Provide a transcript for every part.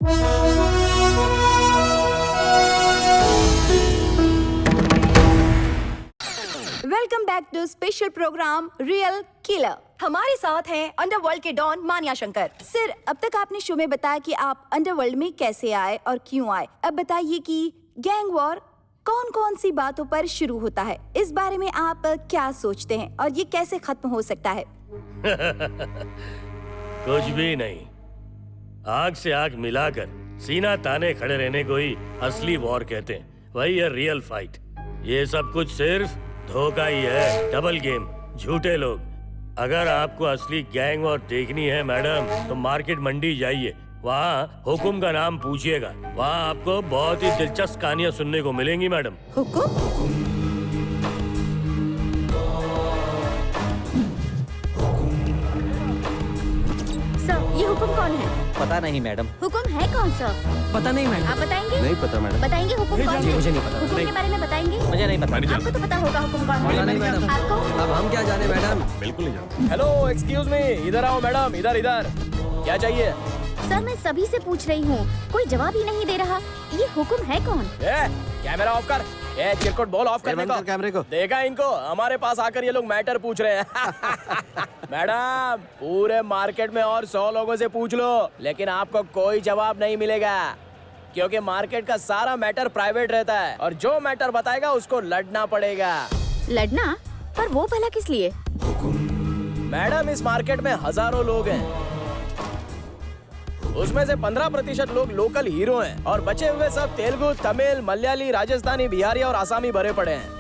Welcome back to special program real killer. हमारे साथ हैं अंडरवर्ल्ड के डॉन मानिया शंकर। सर, अब तक आपने शो में बताया कि आप अंडरवर्ल्ड में कैसे आए और क्यों आए। अब बताइए कि गैंग वॉर कौन कौन सी बातों पर शुरू होता है, इस बारे में आप क्या सोचते हैं और ये कैसे खत्म हो सकता है? कुछ भी नहीं, आग से आग मिलाकर सीना ताने खड़े रहने को ही असली वॉर कहते हैं। वही है रियल फाइट। ये सब कुछ सिर्फ धोखा ही है, डबल गेम, झूठे लोग। अगर आपको असली गैंग वॉर देखनी है मैडम, तो मार्केट मंडी जाइए, वहाँ हुकुम का नाम पूछिएगा। वहाँ आपको बहुत ही दिलचस्प कहानियाँ सुनने को मिलेंगी मैडम। हुकुम? सर, ये हुकुम कौन है? पता नहीं मैडम। हुकुम है कौन सा? पता नहीं मैडम। आप बताएंगे? नहीं पता मैडम। बताएंगे हुकुम कौन है? मुझे नहीं पता। हुकुम के बारे में बताएंगे? मुझे नहीं पता। आपको तो पता होगा हुकुम कौन पता है। नहीं मैडम। आपको? अब हम क्या जाने मैडम। बिल्कुल नहीं जानते। हेलो, एक्सक्यूज मी, इधर आओ मैडम, इधर इधर। क्या चाहिए? सर, मैं सभी से पूछ रही हूँ, कोई जवाब ही नहीं दे रहा। ये हुकुम है कौन? कैमरा ऑफ कर। चिरकुट बॉल ऑफ करने बंद कर कैमरे को। देखा इनको, हमारे पास आकर ये लोग मैटर पूछ रहे हैं। मैडम, पूरे मार्केट में और 100 लोगों से पूछ लो, लेकिन आपको कोई जवाब नहीं मिलेगा, क्योंकि मार्केट का सारा मैटर प्राइवेट रहता है और जो मैटर बताएगा उसको लड़ना पड़ेगा। लड़ना? पर वो भला किस लिए? मैडम, इस मार्केट में हजारों लोग हैं, उसमें से 15% लोग लोकल हीरो हैं और बचे हुए सब तेलुगु, तमिल, मलयाली, राजस्थानी, बिहारी और आसामी भरे पड़े हैं।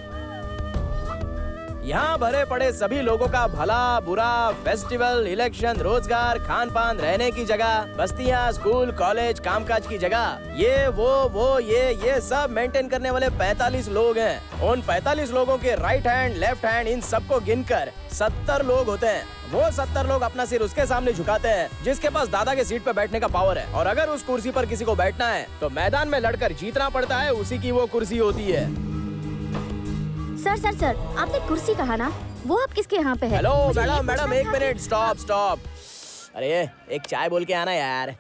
यहाँ भरे पड़े सभी लोगों का भला बुरा, फेस्टिवल, इलेक्शन, रोजगार, खान पान, रहने की जगह, बस्तियाँ, स्कूल, कॉलेज, कामकाज की जगह, ये वो ये सब मेंटेन करने वाले 45 लोग हैं। उन 45 लोगों के राइट हैंड, लेफ्ट हैंड, इन सबको गिनकर 70 लोग होते हैं। वो 70 लोग अपना सिर उसके सामने झुकाते हैं जिसके पास दादा के सीट पे बैठने का पावर है, और अगर उस कुर्सी पर किसी को बैठना है तो मैदान में लड़कर जीतना पड़ता है, उसी की वो कुर्सी होती है। सर, आपने कुर्सी कहा ना, वो अब किसके यहाँ पे है? हेलो मुझे ये मैडम, मैडम पूछना एक था मिनट, कि- स्टॉप। अरे एक चाय बोल के आना यार।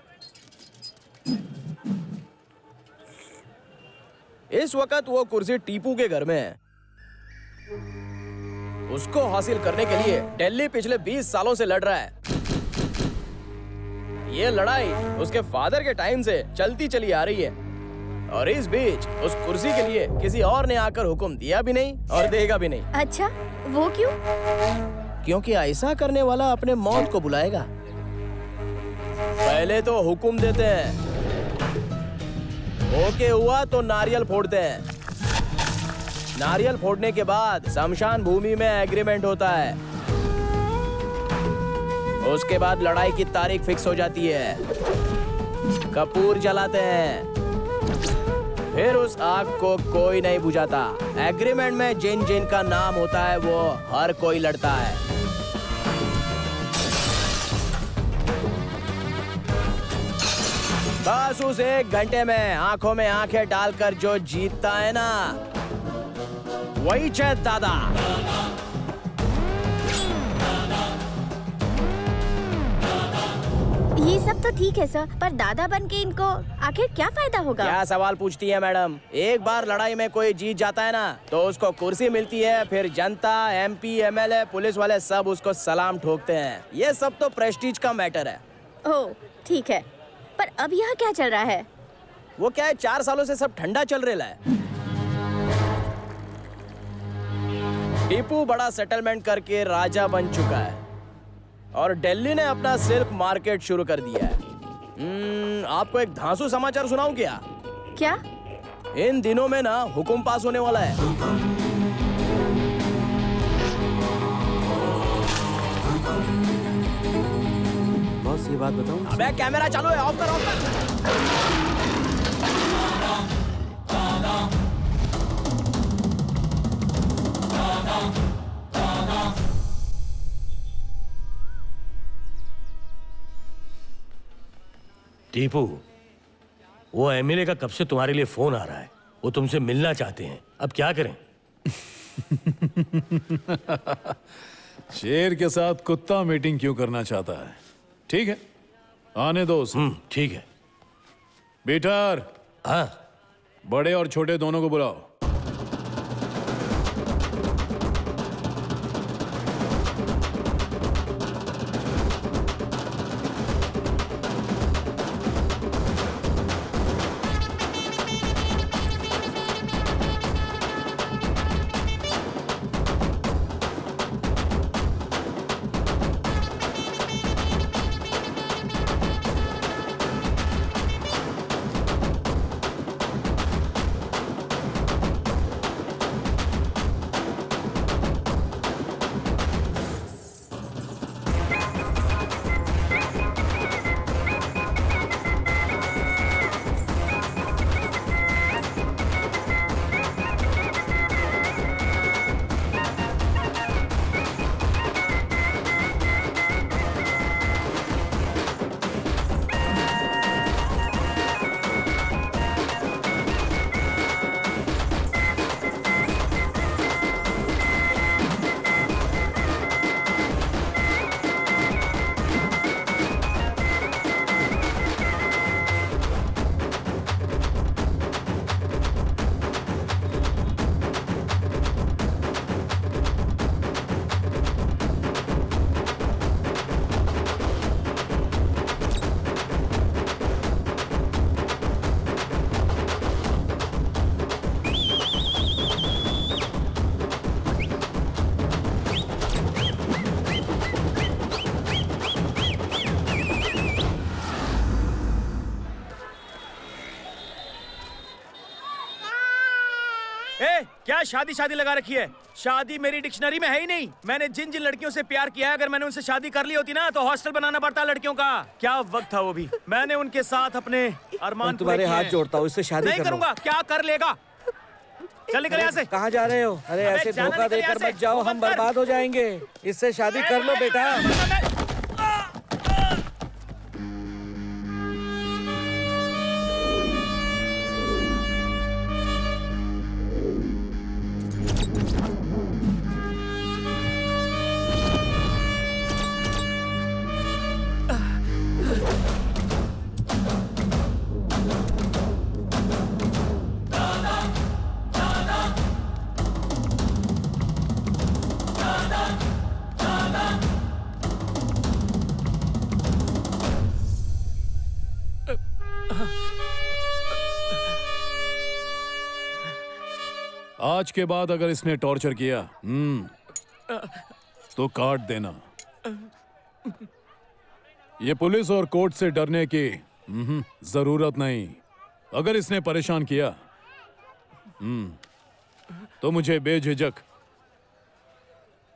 इस वक्त वो कुर्सी टीपू के घर में है। उसको हासिल करने के लिए दिल्ली पिछले 20 सालों से लड़ रहा है। ये लड़ाई उसके फादर के टाइम से चलती चली आ रही है, और इस बीच उस कुर्सी के लिए किसी और ने आकर हुक्म दिया भी नहीं और देगा भी नहीं। अच्छा, वो क्यों? क्योंकि ऐसा करने वाला अपने मौत को बुलाएगा। पहले तो हुक्म देते हैं, ओके हुआ तो नारियल फोड़ते हैं, नारियल फोड़ने के बाद शमशान भूमि में एग्रीमेंट होता है, उसके बाद लड़ाई की तारीख फिक्स हो जाती है, कपूर जलाते हैं, फिर उस आग को कोई नहीं बुझाता। एग्रीमेंट में जिन जिन का नाम होता है वो हर कोई लड़ता है। बस उस 1 घंटे में आंखों में आंखें डालकर जो जीतता है ना, वही चैत दादा। ये सब तो ठीक है सर, पर दादा बन के इनको आखिर क्या फायदा होगा? क्या सवाल पूछती है मैडम। एक बार लड़ाई में कोई जीत जाता है ना, तो उसको कुर्सी मिलती है, फिर जनता, MP, MLA, पुलिस वाले सब उसको सलाम ठोकते हैं। ये सब तो प्रेस्टीज का मैटर है। ओह, ठीक है, पर अब यहाँ क्या चल रहा है? वो क्या है, 4 सालों से सब ठंडा चल रहा है। टीपू बड़ा सेटलमेंट करके राजा बन चुका है और दिल्ली ने अपना सिल्क मार्केट शुरू कर दिया है। आपको एक धांसू समाचार सुनाऊं क्या? क्या? इन दिनों में ना हुकुम पास होने वाला है। बॉस, ये बात बताऊं? अबे कैमरा चालू है, ऑफ कर। टीपू, वो MLA का कब से तुम्हारे लिए फोन आ रहा है, वो तुमसे मिलना चाहते हैं, अब क्या करें? शेर के साथ कुत्ता मीटिंग क्यों करना चाहता है? ठीक है, आने दो उसे। ठीक है। बेटर, हाँ बड़े और छोटे दोनों को बुलाओ। क्या शादी शादी लगा रखी है? शादी मेरी डिक्शनरी में है ही नहीं। मैंने जिन जिन लड़कियों से प्यार किया है, अगर मैंने उनसे शादी कर ली होती ना तो हॉस्टल बनाना पड़ता लड़कियों का। क्या वक्त था वो भी। मैंने उनके साथ अपने अरमान तुम्हारे हाथ जोड़ता हूँ, इससे शादी नहीं करूंगा। क्या कर लेगा? चल निकल यहाँ से। कहाँ जा रहे हो? अरे ऐसे धोखा देकर मत जाओ, हम बर्बाद हो जाएंगे। इससे शादी कर लो बेटा। आज के बाद अगर इसने टॉर्चर किया तो काट देना। ये पुलिस और कोर्ट से डरने की जरूरत नहीं। अगर इसने परेशान किया तो मुझे बेझिझक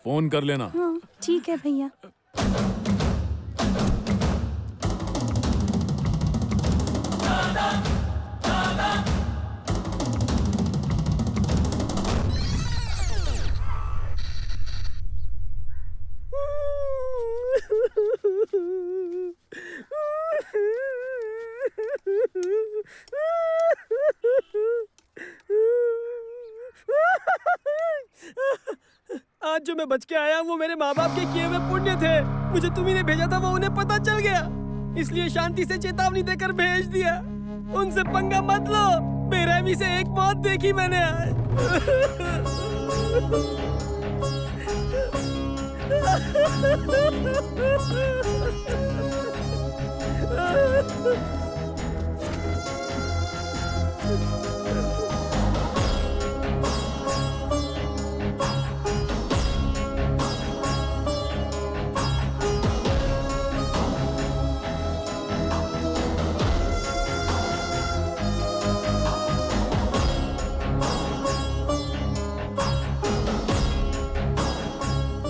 फोन कर लेना। हाँ, ठीक है भैया। आज जो मैं बच के आया वो मेरे माँ बाप के किए हुए पुण्य थे। मुझे तुम्ही ने भेजा था, वो उन्हें पता चल गया, इसलिए शांति से चेतावनी देकर भेज दिया। उनसे पंगा मत लो। बेरहमी से एक मौत देखी मैंने आज।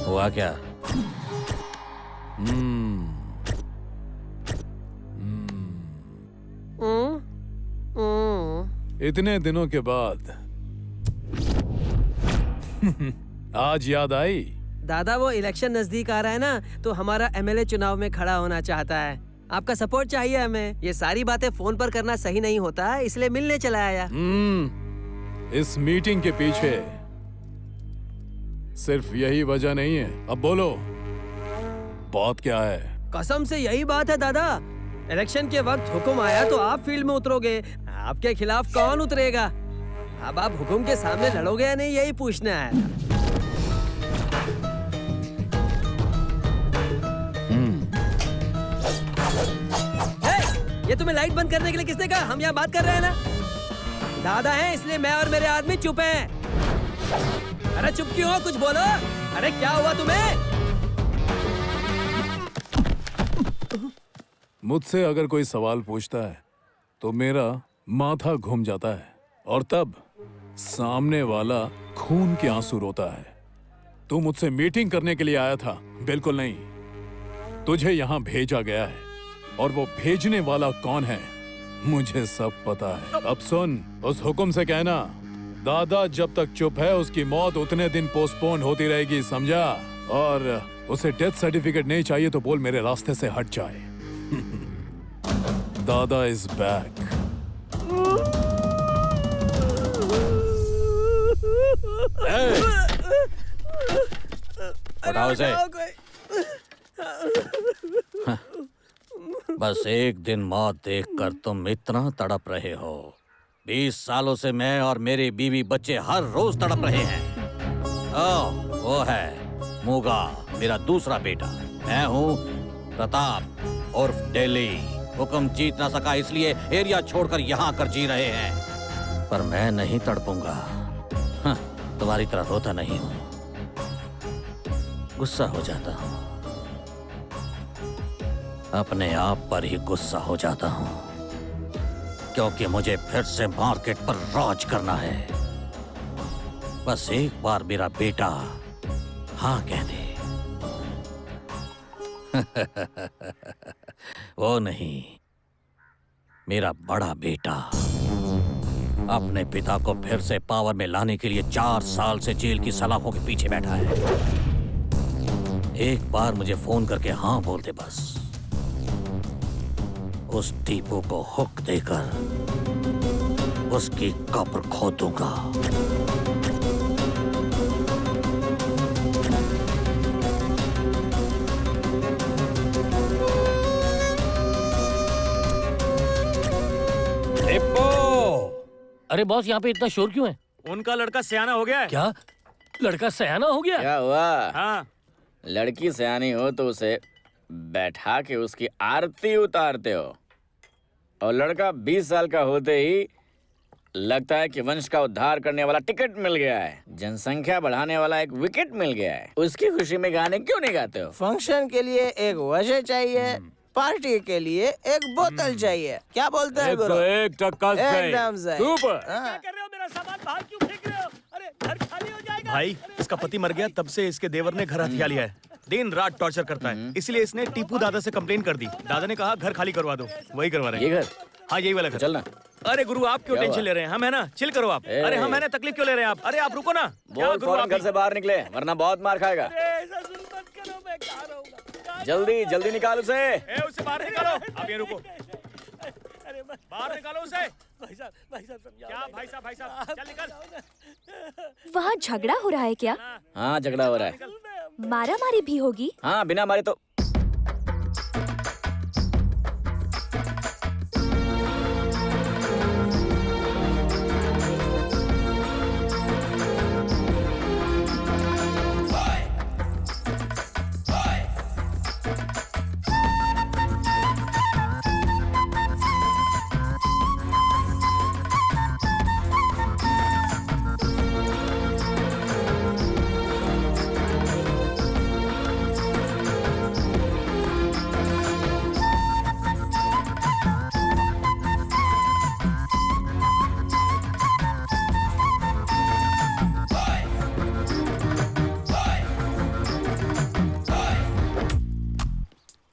हुआ क्या? इतने दिनों के बाद आज याद आई। दादा वो इलेक्शन नजदीक आ रहा है ना, तो हमारा एमएलए चुनाव में खड़ा होना चाहता है। आपका सपोर्ट चाहिए हमें। ये सारी बातें फोन पर करना सही नहीं होता, इसलिए मिलने चला आया। इस मीटिंग के पीछे सिर्फ यही वजह नहीं है। अब बोलो, बात क्या है? कसम से यही बात है दादा। इलेक्शन के वक्त हुक्म आया तो आप फील्ड में उतरोगे, आपके खिलाफ कौन उतरेगा? अब आप हुक्म के सामने लड़ोगे या नहीं, यही पूछने आया था। ये तुम्हें लाइट बंद करने के लिए किसने कहा? हम यहाँ बात कर रहे हैं ना। दादा हैं इसलिए मैं और मेरे आदमी चुप हैं। अरे चुप क्यों हो, कुछ बोलो। अरे क्या हुआ तुम्हें? मुझसे अगर कोई सवाल पूछता है तो मेरा माथा घूम जाता है और तब सामने वाला खून के आंसू रोता है। तू मुझसे मीटिंग करने के लिए आया था? बिल्कुल नहीं, तुझे यहाँ भेजा गया है और वो भेजने वाला कौन है मुझे सब पता है। अब सुन, उस हुक्म से कहना दादा जब तक चुप है उसकी मौत उतने दिन पोस्टपोन होती रहेगी, समझा? और उसे डेथ सर्टिफिकेट नहीं चाहिए तो बोल मेरे रास्ते से हट जाए। दादा इज बैक। उठाओ उसे। बस एक दिन मौत देखकर तुम इतना तड़प रहे हो। 20 सालों से मैं और मेरी बीवी बच्चे हर रोज तड़प रहे हैं। वो है मूगा, मेरा दूसरा बेटा। मैं हूँ प्रताप उर्फ दिल्ली। हुक्म जीत ना सका इसलिए एरिया छोड़कर यहाँ आकर जी रहे हैं। पर मैं नहीं तड़पूंगा। तुम्हारी तरह रोता नहीं हूँ, गुस्सा हो जाता हूँ। अपने आप पर ही गुस्सा हो जाता हूँ क्योंकि मुझे फिर से मार्केट पर राज करना है। बस एक बार मेरा बेटा हाँ कह दे। वो नहीं, मेरा बड़ा बेटा अपने पिता को फिर से पावर में लाने के लिए 4 साल से जेल की सलाखों के पीछे बैठा है। एक बार मुझे फोन करके हाँ बोल दे बस। उस टीपू को हुक देकर उसकी कब्र खोदूंगा। अरे बॉस, यहाँ पे इतना शोर क्यों है? उनका लड़का सयाना हो गया है। क्या लड़का सयाना हो गया? क्या हुआ? हाँ, लड़की सयानी हो तो उसे बैठा के उसकी आरती उतारते हो, और लड़का 20 साल का होते ही लगता है कि वंश का उद्धार करने वाला टिकट मिल गया है, जनसंख्या बढ़ाने वाला एक विकेट मिल गया है। उसकी खुशी में गाने क्यों नहीं गाते हो? फंक्शन के लिए एक वजह चाहिए, पार्टी के लिए एक बोतल चाहिए। क्या बोलते हैं गुरु? एक टक्का एकदम सही। सुपर। हाँ। कर रहे हो? मेरा सामान बाहर क्यों फेंक रहे हो? अरे घर खाली हो जाएगा। भाई, इसका पति मर गया तब से इसके देवर ने घर हथिया लिया है। दिन रात टॉर्चर करता है, इसलिए इसने टीपू दादा से कंप्लेन कर दी। दादा ने कहा घर खाली करवा दो, वही करवा रहे ये हैं। घर? हाँ, यही वाला घर। चलना। अरे गुरु, आप क्यों क्या टेंशन हुआ? ले रहे हैं? हम है ना, चिल करो आप। अरे हम है ना, तकलीफ क्यों ले रहे हैं आप? अरे आप रुको ना। क्या बोल गुरु, फौरन आप घर से बाहर निकले वरना बहुत मार खाएगा। ऐसा जुल्म मत करो, मैं कहाँ रहूंगा? जल्दी जल्दी निकाल उसे। उसे बाहर निकालो। आप ये रुको, अरे बाहर निकालो उसे। भाई साहब समझाओ। क्या भाई साहब, चल निकल। वहाँ झगड़ा हो रहा है क्या? हाँ, झगड़ा हो रहा है। मारा मारी भी होगी? हाँ, बिना मारे तो।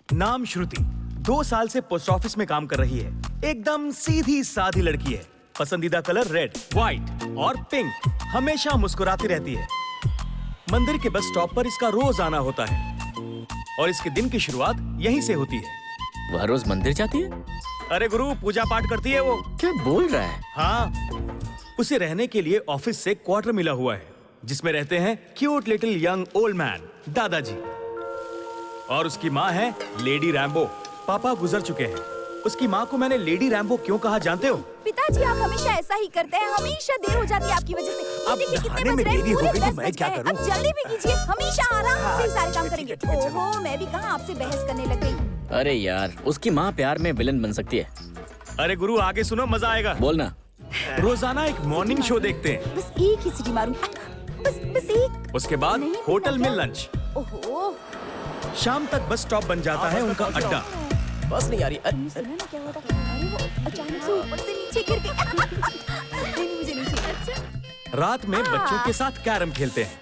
नाम श्रुति, 2 साल से पोस्ट ऑफिस में काम कर रही है। एकदम सीधी साधी लड़की है। पसंदीदा कलर रेड, व्हाइट और पिंक। हमेशा मुस्कुराती रहती है। मंदिर के बस स्टॉप पर इसका रोज आना होता है और इसके दिन की शुरुआत यहीं से होती है। वह रोज मंदिर जाती है? अरे गुरु, पूजा पाठ करती है वो। क्या बोल रहा है? हाँ, उसे रहने के लिए ऑफिस से क्वार्टर मिला हुआ है जिसमें रहते हैं cute little young old man दादाजी, और उसकी माँ है लेडी रैम्बो। पापा गुजर चुके हैं उसकी माँ को मैंने लेडी रैम्बो क्यों कहा जानते हो? पिताजी आप हमेशा ऐसा ही करते हैं, हमेशा देर हो जाती है आपकी वजह से। ये अब देखिए कितने नहाने बज में रहे हैं, देरी हो पूरे गई तो 10 मैं बज क्या गए हैं। करूं? अब जल्दी भी कीजिए, हमेशा आराम से ही सारे काम करेंगे। ठीक है, चलो। ओहो, मैं भी कहाँ आपसे बहस करने लग गई। अरे यार, उसकी माँ प्यार में विलन बन सकती है। अरे गुरु आगे सुनो, मजा आएगा। बोलना। रोजाना एक मॉर्निंग शो देखते हैं, बस एक ही सीटी मारूंगी, बस एक। उसके बाद नहीं, होटल में क्या? लंच, ओहो, शाम तक बस स्टॉप बन जाता है उनका अड्डा। बस नहीं आ रही। सुना ना क्या हुआ था? अरे वो अचानक से ऊपर से नीचे गिर गई। नहीं, मुझे नहीं चाहिए। अच्छा। रात में बच्चों के साथ कैरम खेलते हैं।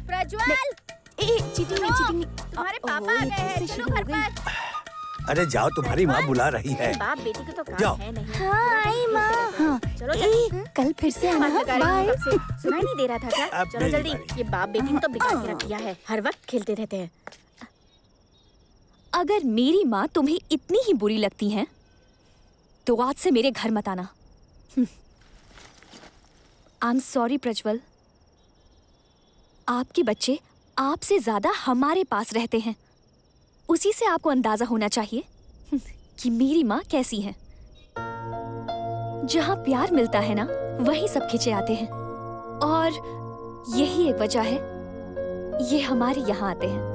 प्रज्वल, चीटिंग नहीं। तुम्हारे पापा आ गए हैं, चलो घर पर। अरे जाओ, तुम्हारी माँ बुला रही है। बाप बेटी को तो काम जाओ। है नहीं। हाँ, आई माँ। हाँ, चलो जल्दी। कल फिर से आना। बात लगा रही बाय। हूँ कब से। सुनाई नहीं दे रहा था क्या? अब चलो मेरी जल्दी। बारी। ये बाप बेटी ने तो बिगाड़ के रख दिया है, हर वक्त खेलते रहते हैं। अगर मेरी माँ तुम्हें इतनी ही बुरी लगती है तो आज से मेरे घर मत आना। आई एम सॉरी प्रज्वल, आपके बच्चे आपसे ज्यादा हमारे पास रहते हैं, उसी से आपको अंदाजा होना चाहिए कि मेरी माँ कैसी है। जहाँ प्यार मिलता है ना, वहीं सब खिंचे आते हैं, और यही एक वजह है ये हमारे यहाँ आते हैं।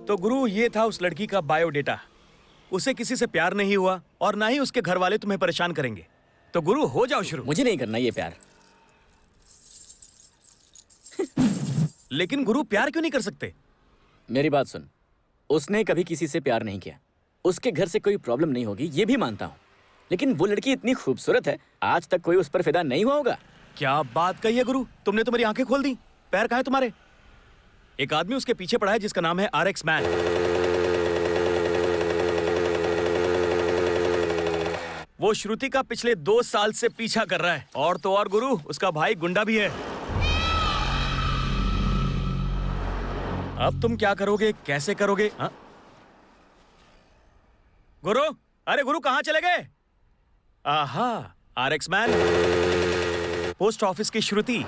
तो गुरु ये था उस लड़की का बायोडेटा। उसे किसी से प्यार नहीं हुआ और ना ही उसके घर वाले तुम्हें परेशान करेंगे। तो गुरु हो जाओ शुरू। मुझे नहीं करना ये प्यार। लेकिन गुरु प्यार क्यों नहीं कर सकते? मेरी बात सुन, उसने कभी किसी से प्यार नहीं किया, उसके घर से कोई प्रॉब्लम नहीं होगी, ये भी मानता हूँ। लेकिन वो लड़की इतनी खूबसूरत है, आज तक कोई उस पर फिदा नहीं हुआ होगा। क्या बात कही है गुरु, तुमने तो मेरी आंखें खोल दी। पैर कहाँ है तुम्हारे? एक आदमी उसके पीछे पड़ा है जिसका नाम है RX मैन। वो श्रुति का पिछले 2 साल से पीछा कर रहा है। और तो और गुरु, उसका भाई गुंडा भी है। अब तुम क्या करोगे, कैसे करोगे? हाँ? गुरु, अरे गुरु कहाँ चले गए? आहा, RX मैन, पोस्ट ऑफिस की श्रुति,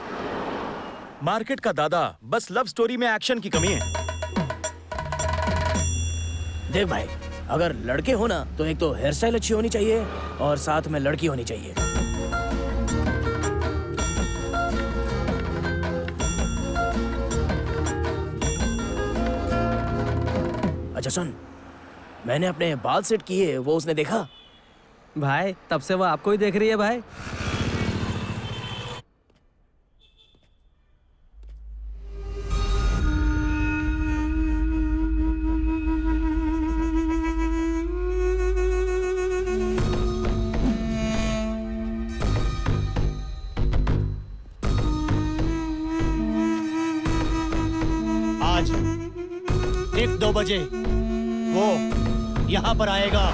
मार्केट का दादा। बस लव स्टोरी में एक्शन की कमी है। देख भाई, अगर लड़के हो ना तो एक तो हेयर स्टाइल अच्छी होनी चाहिए और साथ में लड़की होनी चाहिए। अच्छा सुन, मैंने अपने बाल सेट किए, वो उसने देखा? भाई तब से वो आपको ही देख रही है भाई। आज ठीक 2 बजे वो यहाँ पर आएगा।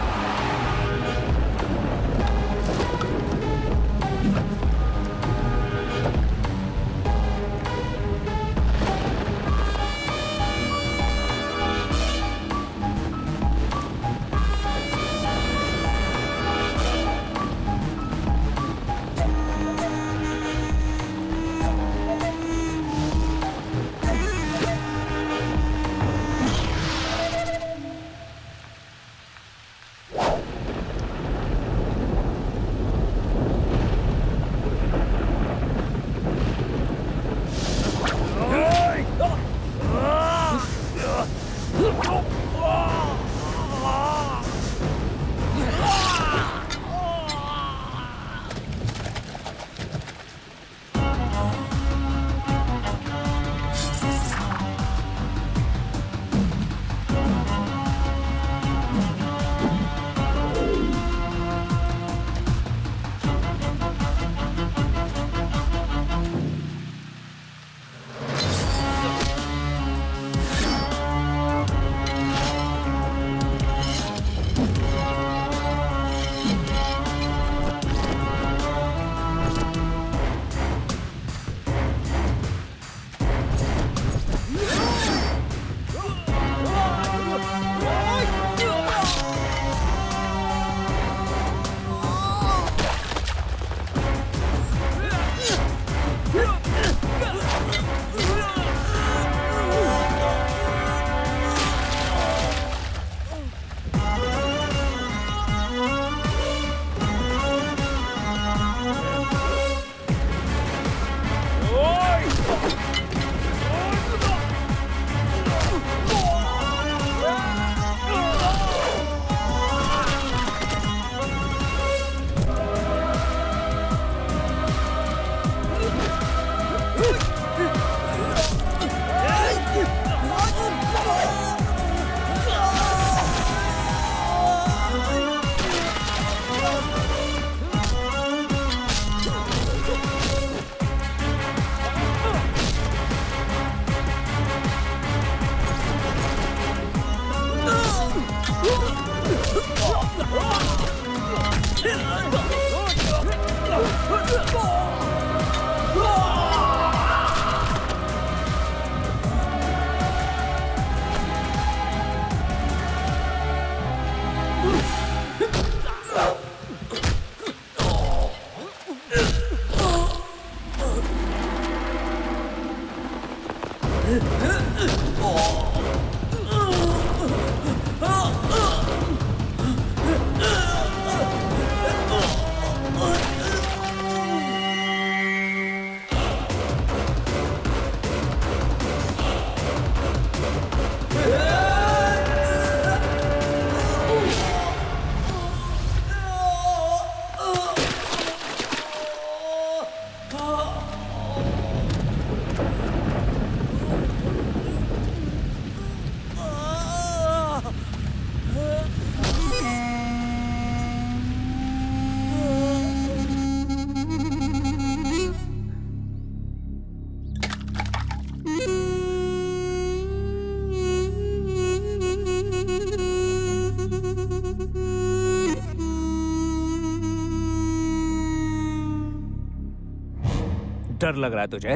डर लग रहा है तुझे?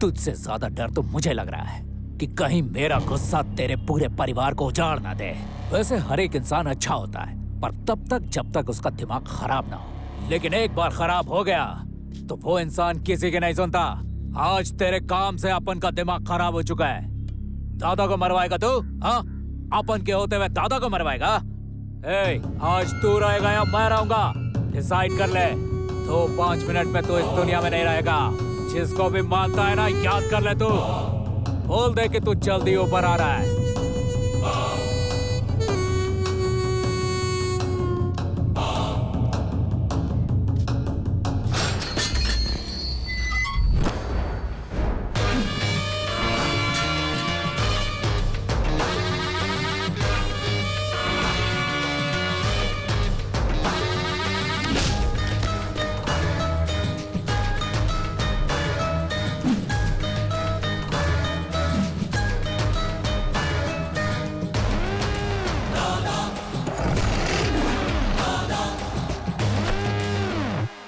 तुझसे ज्यादा डर तो मुझे लग रहा है कि कहीं मेरा गुस्सा तेरे पूरे परिवार को उजाड़ ना दे। वैसे हर एक इंसान अच्छा होता है, पर तब तक जब तक उसका दिमाग खराब ना हो। लेकिन एक बार खराब हो गया तो वो इंसान किसी की नहीं सुनता। आज तेरे काम से अपन का दिमाग खराब हो चुका है। दादा को मरवाएगा तू? हाँ, अपन के होते हुए दादा को मरवाएगा? आज तू रहेगा या मैं रहूंगा? डिसाइड कर ले। तो 5 मिनट में तो इस दुनिया में नहीं रहेगा। जिसको भी मानता है ना, याद कर ले। तू बोल दे कि तू जल्दी ऊपर आ रहा है।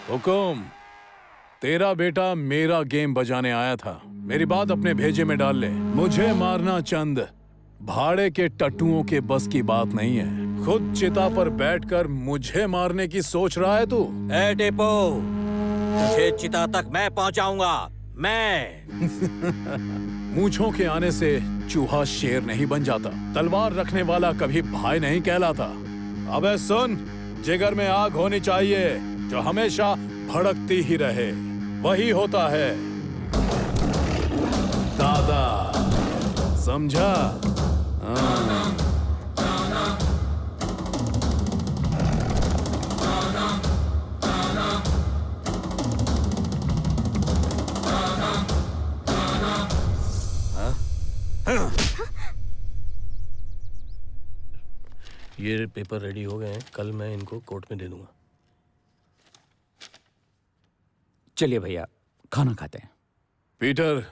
हुकुम, तेरा बेटा मेरा गेम बजाने आया था। मेरी बात अपने भेजे में डाल ले। मुझे मारना चंद भाड़े के टट्टुओं के बस की बात नहीं है। खुद चिता पर बैठकर मुझे मारने की सोच रहा है तू? ए टेपो, तुझे चिता तक मैं पहुंचाऊंगा। मैं मूंछों के आने से चूहा शेर नहीं बन जाता। तलवार रखने वाला कभी भाई नहीं कहलाता। अबे सुन, जिगर में आग होनी चाहिए जो हमेशा भड़कती ही रहे। वही होता है दादा, समझा? हाँ। ये पेपर रेडी हो गए हैं, कल मैं इनको कोर्ट में दे दूंगा। चलिए भैया, खाना खाते हैं। पीटर,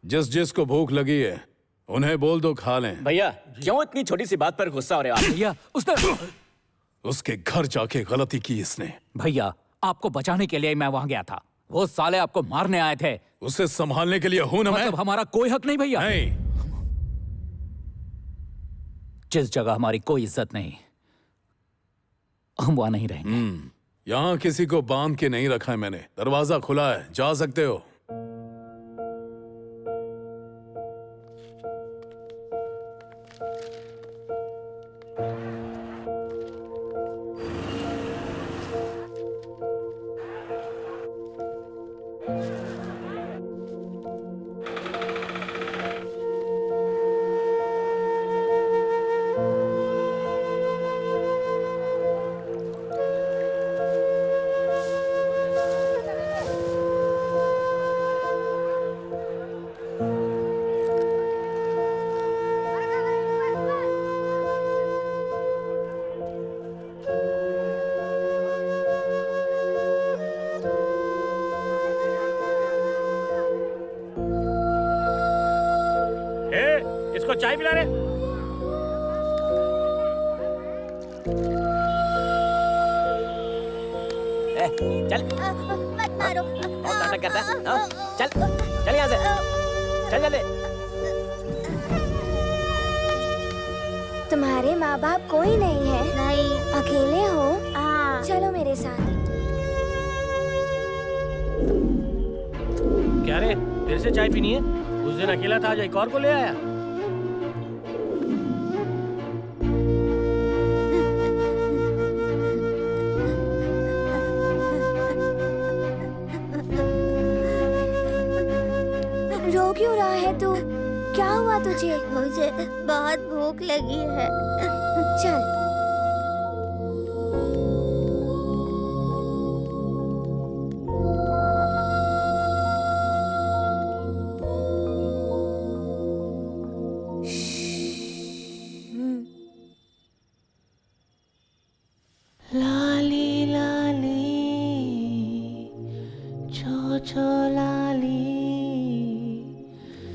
जिस जिसको भूख लगी है उन्हें बोल दो खा लें। भैया, क्यों इतनी छोटी सी बात पर गुस्सा हो रहे हो आप? भैया, उसके घर जाके गलती की इसने। भैया, आपको बचाने के लिए मैं वहां गया था। वो साले आपको मारने आए थे। उसे संभालने के लिए हूं ना मैं। मतलब हमारा कोई हक नहीं भैया? नहीं। जिस जगह हमारी कोई इज्जत नहीं, हम वहां नहीं रहेंगे। यहाँ किसी को बांध के नहीं रखा है मैंने। दरवाजा खुला है, जा सकते हो। इसको चाय पिला रहे। चल मत मारो। बहुत नाटक करता है। हाँ, चल यहाँ से, चल जल्दी। तुम्हारे माँ बाप कोई नहीं है? नहीं। अकेले हो? चलो मेरे साथ। क्या रे, फिर से चाय पीनी है? उस दिन अकेला था, आज एक और को ले आया। रो क्यों रहा है तू? क्या हुआ तुझे? मुझे बहुत भूख लगी है। चल। लाली लाली चो चो लाली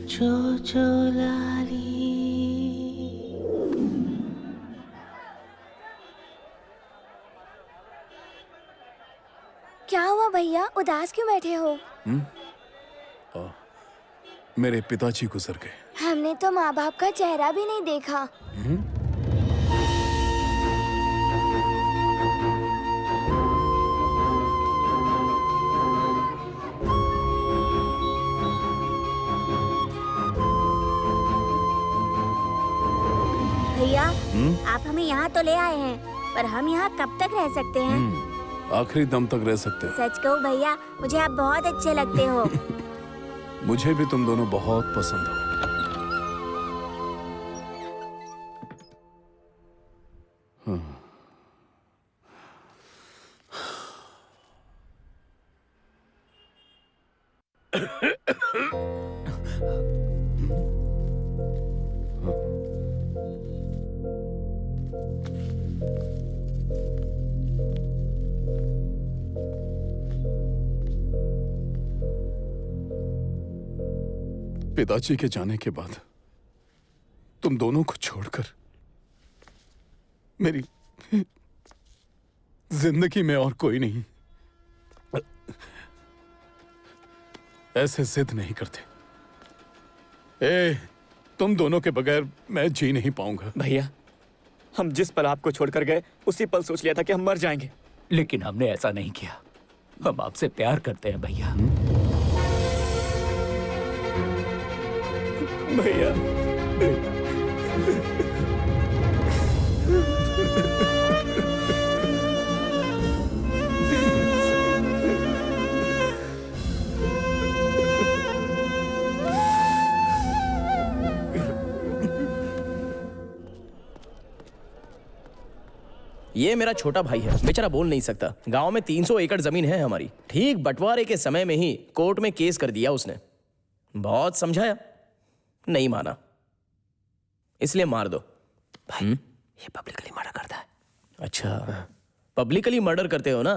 चो चो लाली। क्या हुआ भैया, उदास क्यों बैठे हो? मेरे पिताजी गुजर गए। हमने तो माँ बाप का चेहरा भी नहीं देखा। भैया, आप हमें यहाँ तो ले आए हैं, पर हम यहाँ कब तक रह सकते हैं? आखिरी दम तक रह सकते हो। सच कहूँ भैया, मुझे आप बहुत अच्छे लगते हो। मुझे भी तुम दोनों बहुत पसंद हो। पिताजी के जाने के बाद तुम दोनों को छोड़कर मेरी जिंदगी में और कोई नहीं। ऐसे जिद नहीं करते। तुम दोनों के बगैर मैं जी नहीं पाऊंगा। भैया, हम जिस पल आपको छोड़कर गए उसी पल सोच लिया था कि हम मर जाएंगे, लेकिन हमने ऐसा नहीं किया। हम आपसे प्यार करते हैं भैया। भैया, ये मेरा छोटा भाई है, बेचारा बोल नहीं सकता। गांव में 300 एकड़ जमीन है हमारी। ठीक बंटवारे के समय में ही कोर्ट में केस कर दिया उसने। बहुत समझाया, नहीं माना, इसलिए मार दो। भाई, ये पब्लिकली मर्डर करता है। अच्छा, पब्लिकली मर्डर करते हो ना?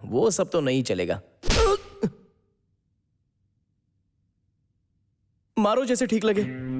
वो सब तो नहीं चलेगा। मारो जैसे ठीक लगे।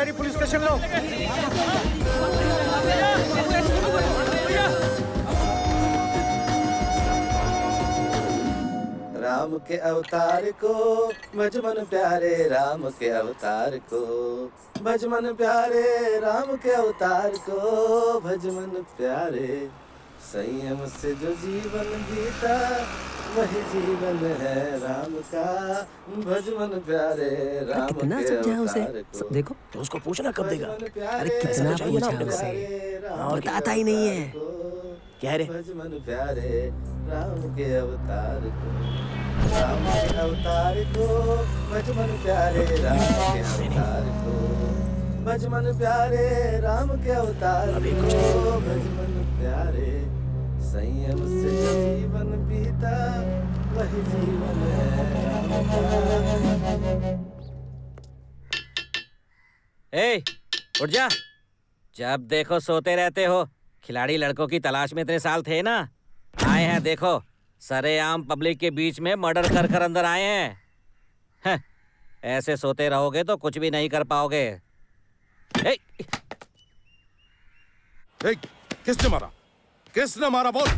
इंक्वायरी पुलिस स्टेशन लो। राम के अवतार को भज मन प्यारे, राम के अवतार को भज मन प्यारे, राम के अवतार को भज मन प्यारे। संयम से जो जीवन बीता वही जीवन है राम का, भज मन प्यारे, राम कितना के समझाया उसे? अवतार को। देखो तो उसको पूछना कब देगा? अरे कितना पूछा उसे, बताता ही नहीं है। कह रहे भज मन प्यारे, राम के अवतार को, राम के अवतार को भज मन प्यारे, राम के अवतार को भज मन प्यारे, राम के अवतार को भज मन प्यारे। संयम से जो जीवन बीता वही जीवन है राम का। ए, उठ जा। जब देखो सोते रहते हो। खिलाड़ी लड़कों की तलाश में इतने साल थे ना, आए हैं देखो, सरेआम पब्लिक के बीच में मर्डर कर कर अंदर आए हैं। ऐसे सोते रहोगे तो कुछ भी नहीं कर पाओगे। ए, किसने मारा? किसने मारा बोल?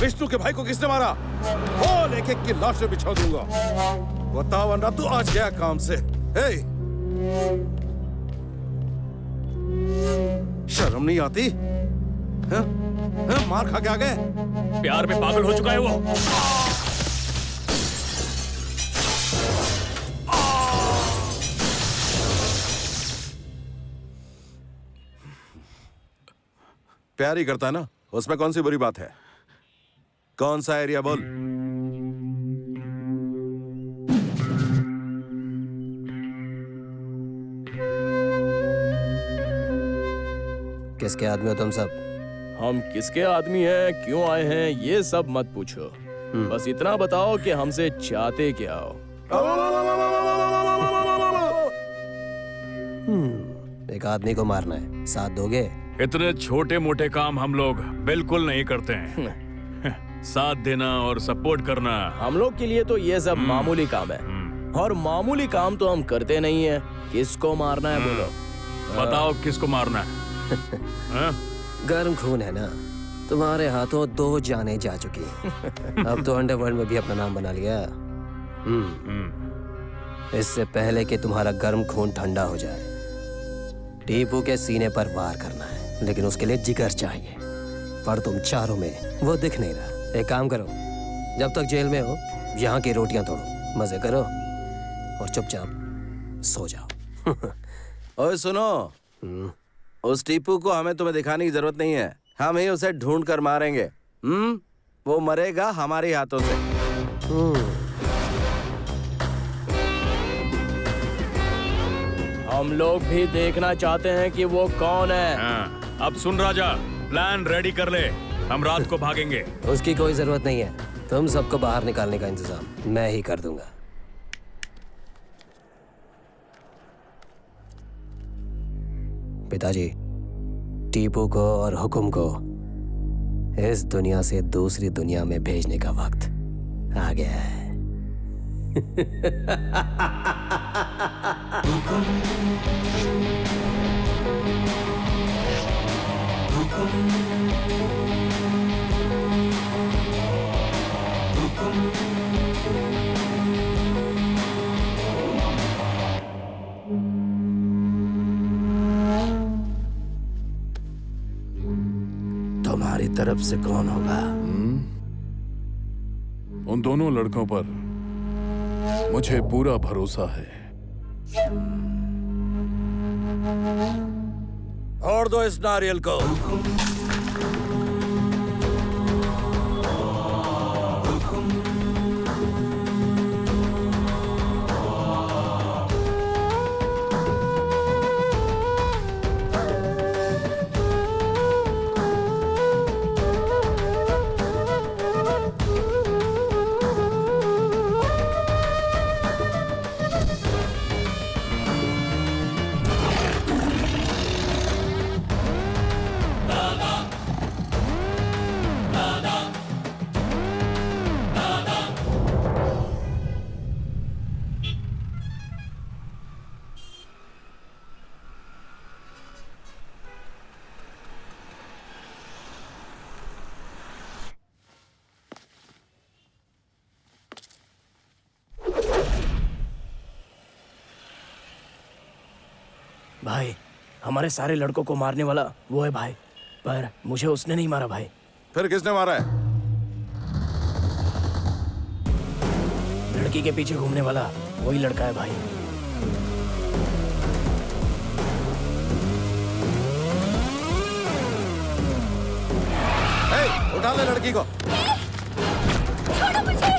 विष्णु के भाई को किसने मारा? बोल, एक एक की लाशें बिछा दूंगा। बता वरना तू आज गया काम से। शर्म नहीं आती? मार खा के आ गए? प्यार में पागल हो चुका है वो। प्यार ही करता है ना, उसमें कौन सी बुरी बात है? कौन सा एरिया बोल? किसके आदमी हो तुम सब? हम किसके आदमी हैं, क्यों आए हैं, ये सब मत पूछो। बस इतना बताओ कि हमसे चाहते क्या हो। एक आदमी को मारना है, साथ दोगे? इतने छोटे मोटे काम हम लोग बिल्कुल नहीं करते हैं। साथ देना और सपोर्ट करना हम लोग के लिए तो ये सब मामूली काम है, और मामूली काम तो हम करते नहीं है। किसको मारना है बोलो? बताओ किसको मारना है? गर्म खून है ना, तुम्हारे हाथों 2 जाने जा चुकी। अब तो अंडरवर्ल्ड में भी अपना नाम बना लिया। इससे पहले कि तुम्हारा गर्म खून ठंडा हो जाए, टीपू के सीने पर वार करना है, लेकिन उसके लिए जिगर चाहिए। पर तुम चारों में वो दिख नहीं रहा। एक काम करो, जब तक जेल में हो यहाँ की रोटियां तोड़ो, मजे करो और चुपचाप सो जाओ। ओए सुनो, उस टीपू को हमें तुम्हें दिखाने की जरूरत नहीं है। हम ही उसे ढूंढ कर मारेंगे। वो मरेगा हमारे हाथों से। हम लोग भी देखना चाहते हैं कि वो कौन है। अब सुन राजा, प्लान रेडी कर ले, हम रात को भागेंगे। उसकी कोई जरूरत नहीं है, तुम सबको बाहर निकालने का इंतजाम मैं ही कर दूंगा। पिताजी, टीपू को और हुकुम को इस दुनिया से दूसरी दुनिया में भेजने का वक्त आ गया है। तुम्हारी तरफ से कौन होगा? उन दोनों लड़कों पर मुझे पूरा भरोसा है। और दो इस नारियल को। भाई हमारे सारे लड़कों को मारने वाला वो है भाई, पर मुझे उसने नहीं मारा भाई। फिर किसने मारा है? लड़की के पीछे घूमने वाला वही लड़का है भाई। उठा ले लड़की को। छोड़ो मुझे।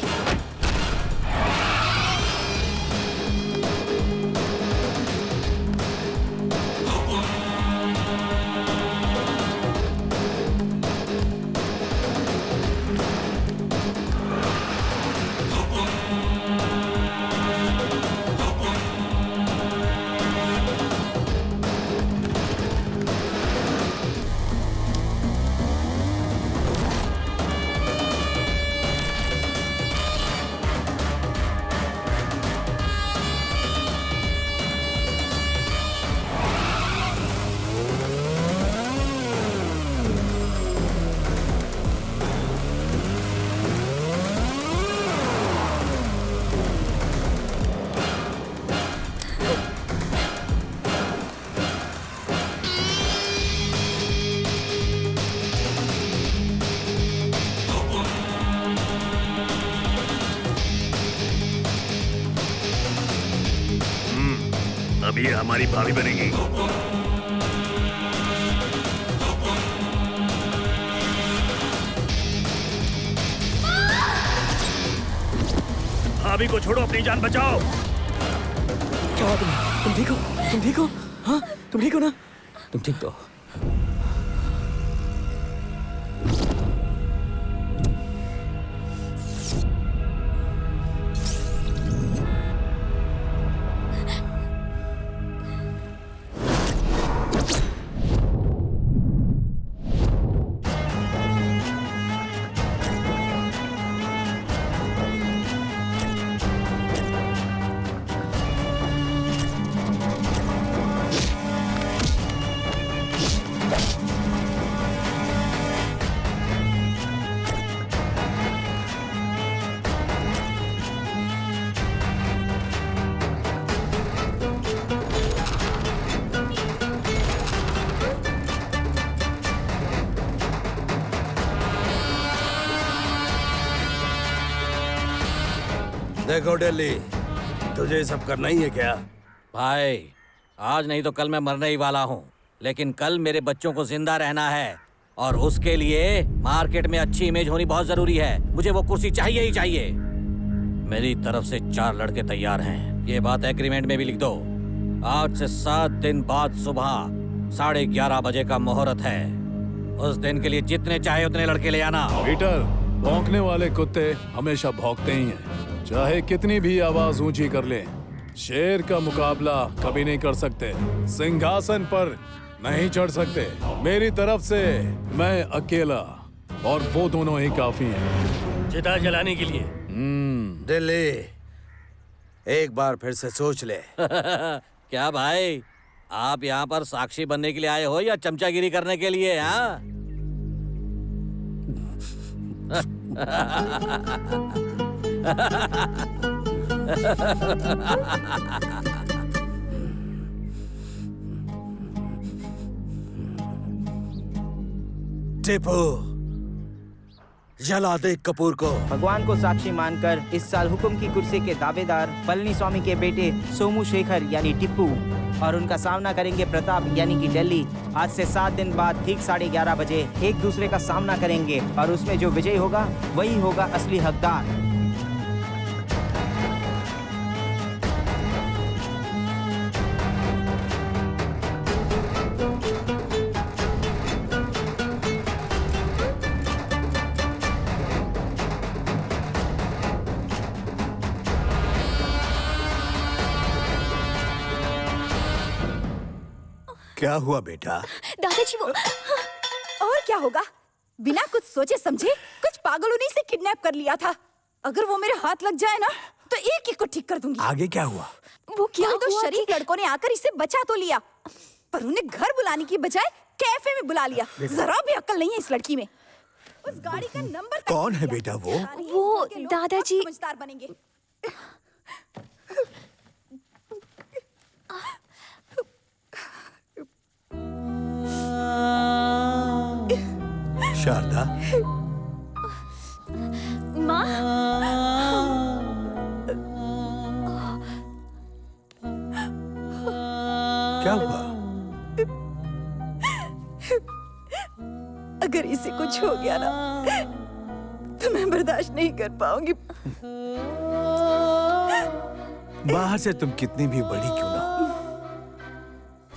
अब ये हमारी भाभी बनेगी। भाभी को छोड़ो, अपनी जान बचाओ। क्या हुआ तुम्हें? तुम ठीक हो? तुम ठीक हो? हाँ तुम ठीक हो ना? तुम ठीक तो? देखो दिल्ली, तुझे सब करना ही है क्या? भाई आज नहीं तो कल मैं मरने ही वाला हूँ, लेकिन कल मेरे बच्चों को जिंदा रहना है और उसके लिए मार्केट में अच्छी इमेज होनी बहुत जरूरी है। मुझे वो कुर्सी चाहिए ही चाहिए। मेरी तरफ से 4 लड़के तैयार हैं, ये बात एग्रीमेंट में भी लिख दो। आज से 7 दिन बाद सुबह 11:30 बजे का मुहूर्त है। उस दिन के लिए जितने चाहे उतने लड़के ले आना। पीटर, भौंकने वाले कुत्ते हमेशा भौंकते ही हैं, चाहे कितनी भी आवाज ऊंची कर लें। शेर का मुकाबला कभी नहीं कर सकते, सिंहासन पर नहीं चढ़ सकते। मेरी तरफ से मैं अकेला और वो दोनों ही काफी हैं। चिता जलाने के लिए। दिल्ली, एक बार फिर से सोच ले। क्या भाई, आप यहाँ पर साक्षी बनने के लिए आए हो या चमचागिरी करने के लिए? हाँ टिपू, जला दे कपूर को। भगवान को साक्षी मानकर इस साल हुक्म की कुर्सी के दावेदार पलनी स्वामी के बेटे सोमू शेखर यानी टिप्पू और उनका सामना करेंगे प्रताप यानी कि दिल्ली। आज से 7 दिन बाद ठीक 11:30 बजे एक दूसरे का सामना करेंगे और उसमें जो विजयी होगा वही होगा असली हकदार। क्या हुआ बेटा? दादाजी वो और क्या होगा, बिना कुछ सोचे समझे कुछ पागलों ने इसे किडनैप कर लिया था। अगर वो मेरे हाथ लग जाए ना तो एक एक को ठीक कर दूंगी। आगे क्या हुआ? वो क्या तो शरीफ लड़कों ने आकर इसे बचा तो लिया, पर उन्हें घर बुलाने की बजाय कैफे में बुला लिया। जरा भी अक्ल नहीं है इस लड़की में। उस गाड़ी का नंबर कौन है बेटा वो? वो दादाजी। समझदार बनेंगे। शारदा, माँ, क्या हुआ? अगर इसे कुछ हो गया ना तो मैं बर्दाश्त नहीं कर पाऊंगी। बाहर से तुम कितनी भी बड़ी क्यों ना हो,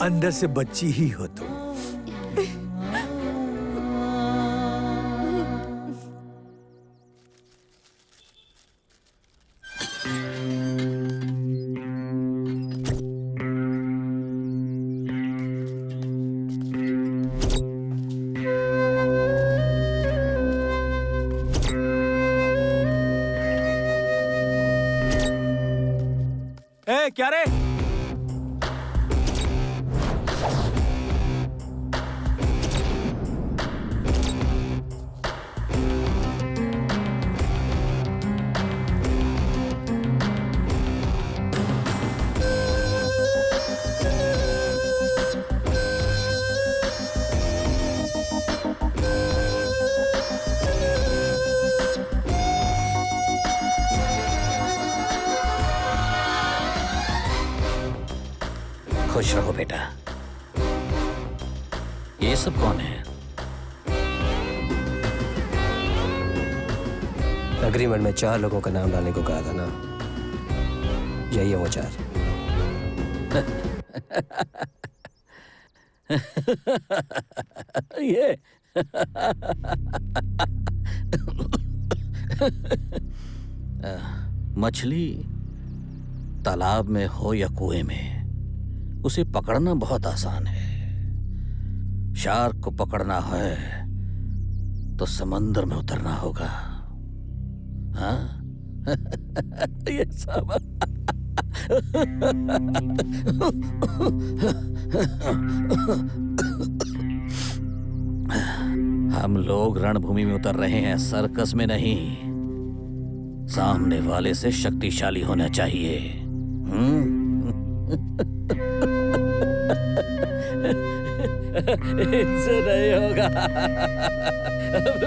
अंदर से बच्ची ही हो तुम। ए, क्या रे? खुश रहो बेटा। ये सब कौन है? एग्रीमेंट में 4 लोगों का नाम डालने को कहा था ना, यही है वो 4। ये मछली तालाब में हो या कुएं में, उसे पकड़ना बहुत आसान है। शार्क को पकड़ना है तो समंदर में उतरना होगा। हाँ? ये सब हम लोग रणभूमि में उतर रहे हैं, सर्कस में नहीं। सामने वाले से शक्तिशाली होना चाहिए। इनसे नहीं होगा।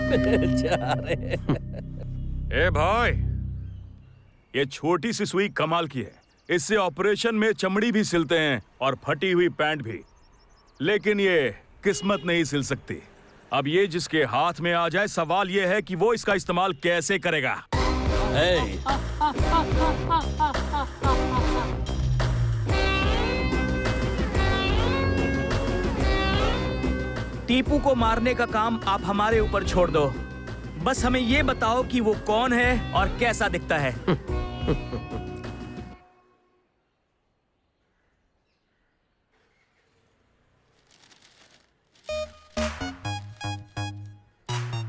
बेचारे। ए भाई, ये छोटी सी सुई कमाल की है। इससे ऑपरेशन में चमड़ी भी सिलते हैं और फटी हुई पैंट भी, लेकिन ये किस्मत नहीं सिल सकती। अब ये जिसके हाथ में आ जाए, सवाल ये है कि वो इसका इस्तेमाल कैसे करेगा। टीपू को मारने का काम आप हमारे ऊपर छोड़ दो। बस हमें ये बताओ कि वो कौन है और कैसा दिखता है।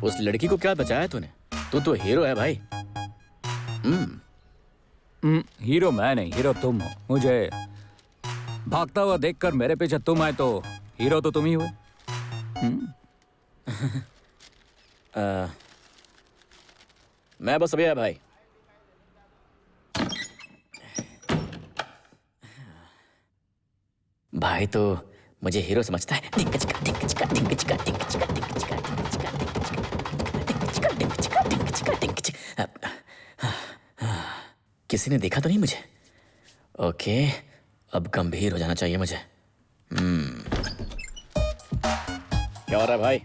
उस लड़की को क्या बचाया तूने? तू तो हीरो है भाई। हीरो मैं नहीं, हीरो तुम हो। मुझे भागता हुआ देखकर मेरे पीछे तुम आए तो हीरो तो तुम ही हुए। मैं बस अभी आया भाई। भाई तो मुझे हीरो समझता है। किसी ने देखा तो नहीं मुझे? ओके, अब गंभीर हो जाना चाहिए मुझे। क्या हो रहा है भाई?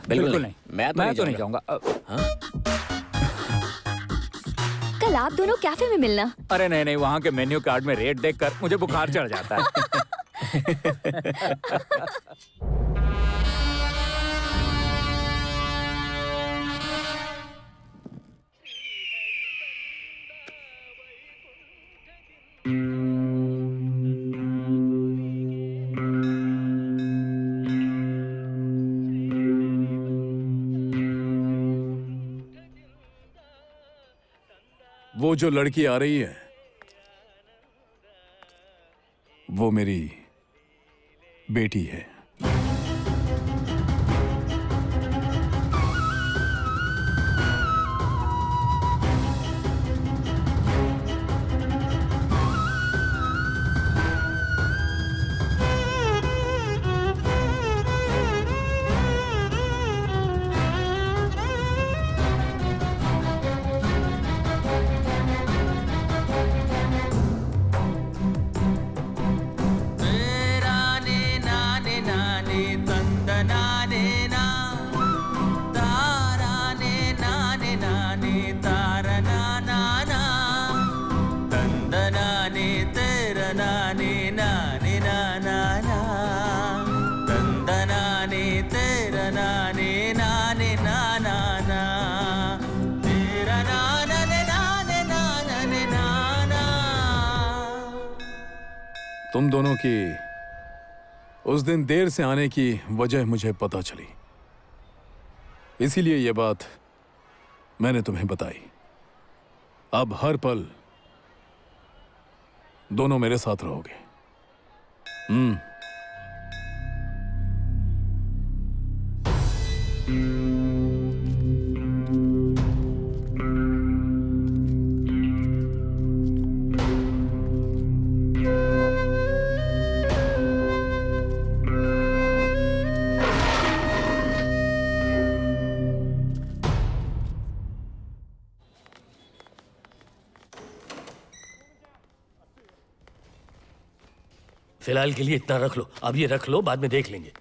बिल्कुल नहीं। मैं तो नहीं जाऊंगा। कल आप दोनों कैफे में मिलना। अरे नहीं नहीं, वहाँ के मेन्यू कार्ड में रेट देखकर मुझे बुखार चढ़ जाता है। वो जो लड़की आ रही है वो मेरी बेटी है। तुम दोनों की उस दिन देर से आने की वजह मुझे पता चली, इसीलिए ये बात मैंने तुम्हें बताई। अब हर पल दोनों मेरे साथ रहोगे। फिलहाल के लिए इतना रख लो, अब ये रख लो, बाद में देख लेंगे।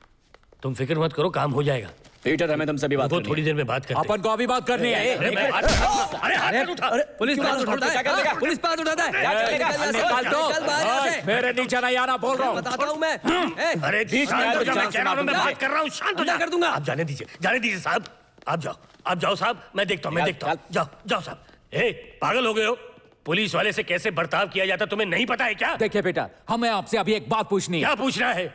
तुम फिक्र मत करो, काम हो जाएगा। पीटर, हमें तुमसे भी बात करनी है। थोड़ी देर में बात करते हैं। अपन को अभी बात करनी है। पुलिस बात उठाता है, पुलिस बात उठाता है। निकाल दो, मेरे नीचे नहीं आना, बोल रहा हूँ। बताता हूँ मैं। अरे बीच में मैं बात कर रहा हूँ, शांत हो जा। कर दूंगा। आप जाने दीजिए साहब। आप जाओ साहब, मैं देखता हूँ। जाओ साहब। पागल हो गए हो? पुलिस वाले से कैसे बर्ताव किया जाता तुम्हें नहीं पता है क्या? देखिए बेटा, हमें आपसे अभी एक बात पूछनी है। क्या पूछना है?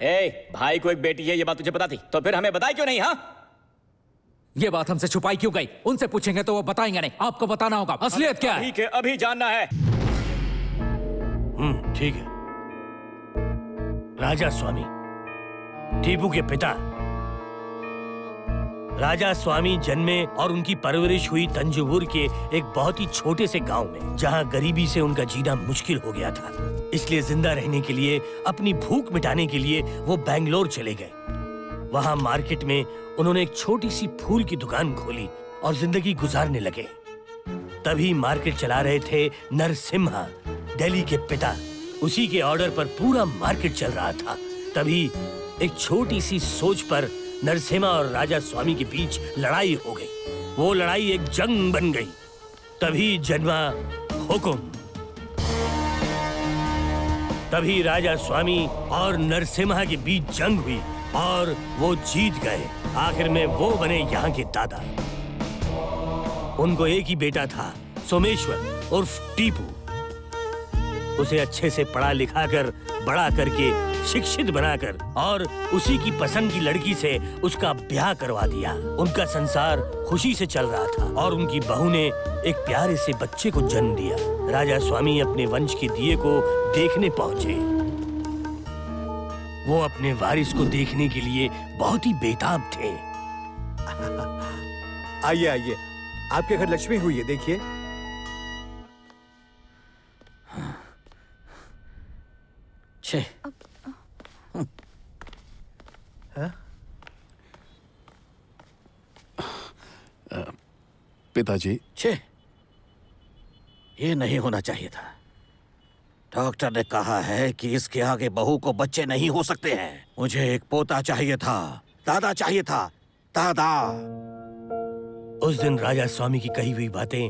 भाई को एक बेटी है, ये बात तुझे पता थी, तो फिर हमें बताई क्यों नहीं? हाँ, ये बात हमसे छुपाई क्यों गई? उनसे पूछेंगे तो वो बताएंगे नहीं, आपको बताना होगा असलियत क्या है। ठीक है, अभी जानना है। ठीक है। राजा स्वामी, टीपू के पिता राजा स्वामी जन्मे और उनकी परवरिश हुई तंजौर के एक बहुत ही छोटे से गांव में, जहां गरीबी से उनका जीना मुश्किल हो गया था। इसलिए जिंदा रहने के लिए, अपनी भूख मिटाने के लिए वो बेंगलोर चले गए। वहां मार्केट में उन्होंने एक छोटी सी फूल की दुकान खोली और जिंदगी गुजारने लगे। तभी मार्केट चला रहे थे नरसिम्हा, दिल्ली के पिता। उसी के ऑर्डर पर पूरा मार्केट चल रहा था। तभी एक छोटी सी सोच पर नरसिम्हा और राजा स्वामी के बीच लड़ाई हो गई। वो लड़ाई एक जंग बन गई। तभी जन्मा हुकुम। तभी राजा स्वामी और नरसिम्हा के बीच जंग हुई और वो जीत गए। आखिर में वो बने यहाँ के दादा। उनको एक ही बेटा था, सोमेश्वर उर्फ टीपू। उसे अच्छे से पढ़ा लिखा कर, बड़ा करके, शिक्षित बनाकर और उसी की पसंद की लड़की से उसका ब्याह करवा दिया। उनका संसार खुशी से चल रहा था और उनकी बहू ने एक प्यारे से बच्चे को जन्म दिया। राजा स्वामी अपने वंश के दिए को देखने पहुंचे। वो अपने वारिस को देखने के लिए बहुत ही बेताब थे। आइए आइए, आपके घर लक्ष्मी हुई है, देखिए। पिताजी, ये नहीं होना चाहिए था। डॉक्टर ने कहा है कि इसके आगे बहू को बच्चे नहीं हो सकते हैं। मुझे एक पोता चाहिए था, दादा चाहिए था, दादा। उस दिन राजा स्वामी की कही हुई बातें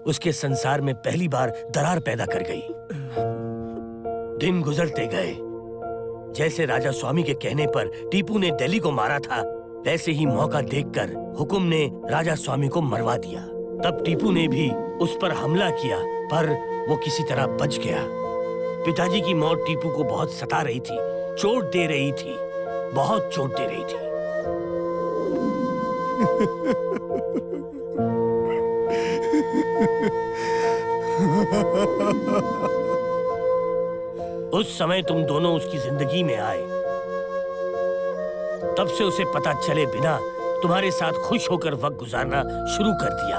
उसके संसार में पहली बार दरार पैदा कर गई। दिन गुजरते गए। जैसे राजा स्वामी के कहने पर टीपू ने दिल्ली को मारा था, वैसे ही मौका देखकर हुकुम ने राजा स्वामी को मरवा दिया। तब टीपू ने भी उस पर हमला किया, पर वो किसी तरह बच गया। पिताजी की मौत टीपू को बहुत सता रही थी, चोट दे रही थी, बहुत चोट दे रही थी। उस समय तुम दोनों उसकी जिंदगी में आए। तब से उसे पता चले बिना तुम्हारे साथ खुश होकर वक्त गुजारना शुरू कर दिया।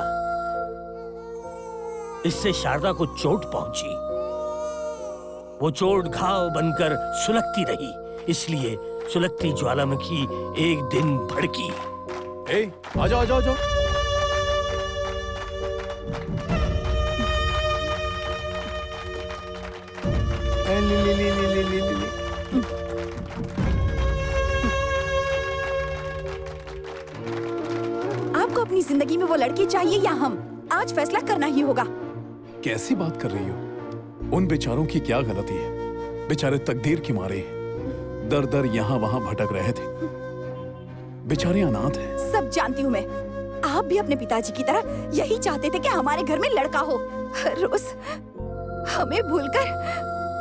इससे शारदा को चोट पहुंची। वो चोट घाव बनकर सुलगती रही। इसलिए सुलगती ज्वालामुखी एक दिन भड़की। आ जाओ, आ जाओ, आ जाओ। आपको अपनी जिंदगी में वो लड़की चाहिए या हम? आज फैसला करना ही होगा। कैसी बात कर रही हो? उन बेचारों की क्या गलती है? बेचारे तकदीर की मारे दर दर यहाँ वहाँ भटक रहे थे। बेचारे अनाथ हैं। सब जानती हूँ मैं। आप भी अपने पिताजी की तरह यही चाहते थे कि हमारे घर में लड़का हो। रोज हमें भूलकर